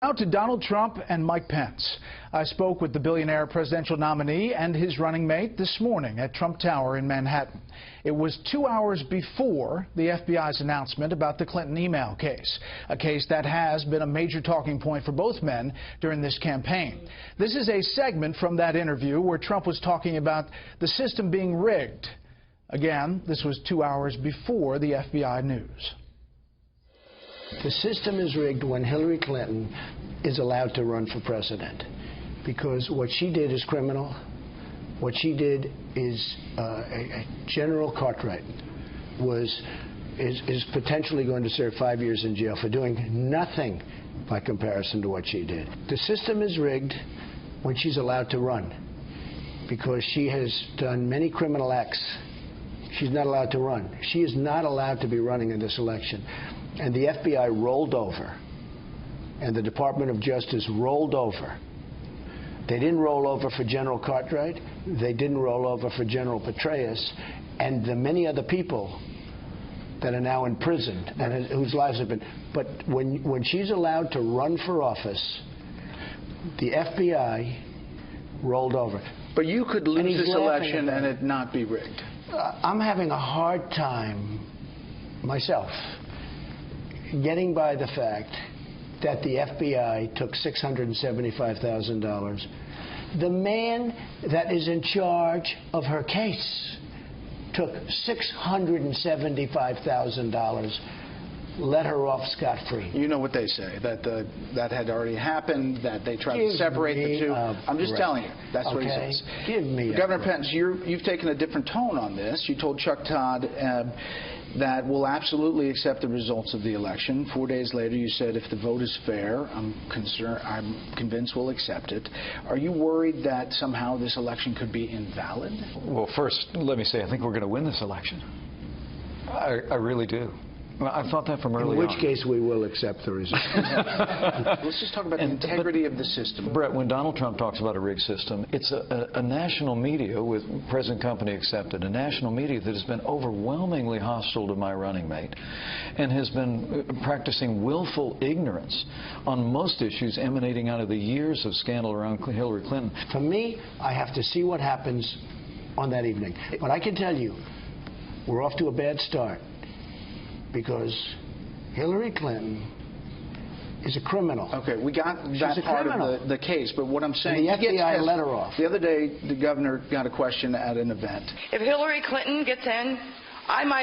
Now to Donald Trump and Mike Pence. I spoke with the billionaire presidential nominee and his running mate this morning at Trump Tower in Manhattan. It was 2 hours before the FBI's announcement about the Clinton email case, a case that has been a major talking point for both men during this campaign. This is a segment from that interview where Trump was talking about the system being rigged. Again, this was 2 hours before the FBI news. The system is rigged when Hillary Clinton is allowed to run for president, because what she did is criminal. What she did is General Cartwright is potentially going to serve 5 years in jail for doing nothing by comparison to what she did. The system is rigged when she's allowed to run, because she has done many criminal acts. She's not allowed to run. She is not allowed to be running in this election. And the FBI rolled over, and the Department of Justice rolled over. They didn't roll over for General Cartwright. They didn't roll over for General Petraeus, and the many other people that are now in prison and whose lives have been. But when she's allowed to run for office, the FBI rolled over. But you could lose this election and it not be rigged. I'm having a hard time myself getting by the fact that the FBI took $675,000. The man that is in charge of her case took $675,000, let her off scot-free. You know what they say, that that had already happened, that they tried to separate the two. I'm just telling you, that's what he says. Give me Governor Pence, you've taken a different tone on this. You told Chuck Todd that we'll absolutely accept the results of the election. 4 days later, you said if the vote is fair, I'm convinced we'll accept it. Are you worried that somehow this election could be invalid? Well, first, let me say, I think we're going to win this election. I really do. Well, I thought that from early on. In which case we will accept the result. Let's just talk about the integrity of the system. Brett, when Donald Trump talks about a rigged system, it's a national media, with present company accepted, a national media that has been overwhelmingly hostile to my running mate and has been practicing willful ignorance on most issues emanating out of the years of scandal around Hillary Clinton. For me, I have to see what happens on that evening. But I can tell you, we're off to a bad start, because Hillary Clinton is a criminal. Okay, we got that part of the case, but what I'm saying... And the FBI let her off. The other day, the governor got a question at an event. If Hillary Clinton gets in, I'm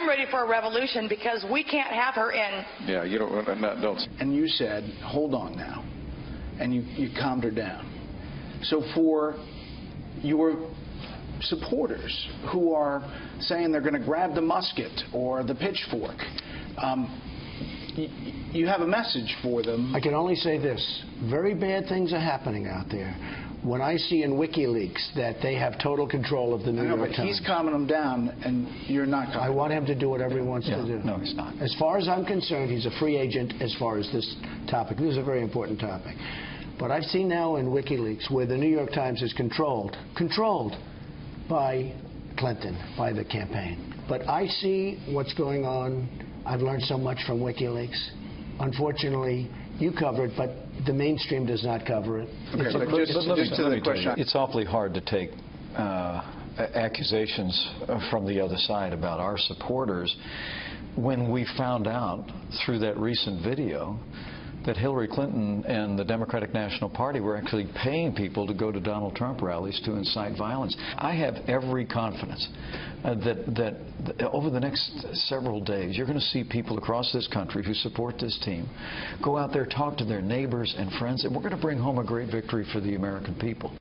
ready for a revolution, because we can't have her in. Yeah, you don't... And you said, hold on now, and you calmed her down. So for your supporters who are saying they're going to grab the musket or the pitchfork, you have a message for them. I can only say this: very bad things are happening out there. When I see in WikiLeaks that they have total control of the New York Times. He's calming them down, and you're not calming. I want him to do whatever he wants to do. No, he's not. As far as I'm concerned, he's a free agent as far as this topic. This is a very important topic. But I've seen now in WikiLeaks where the New York Times is controlled by Clinton, by the campaign. But I see what's going on. I've learned so much from WikiLeaks. Unfortunately, you cover it, but the mainstream does not cover it. Okay, but just to the question. It's awfully hard to take accusations from the other side about our supporters when we found out through that recent video that Hillary Clinton and the Democratic National Party were actually paying people to go to Donald Trump rallies to incite violence. I have every confidence that over the next several days, you're going to see people across this country who support this team go out there, talk to their neighbors and friends, and we're going to bring home a great victory for the American people.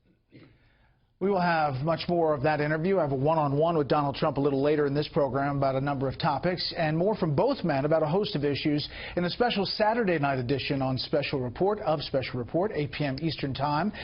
We will have much more of that interview. I have a one-on-one with Donald Trump a little later in this program about a number of topics, and more from both men about a host of issues in a special Saturday night edition on Special Report, 8 p.m. Eastern Time.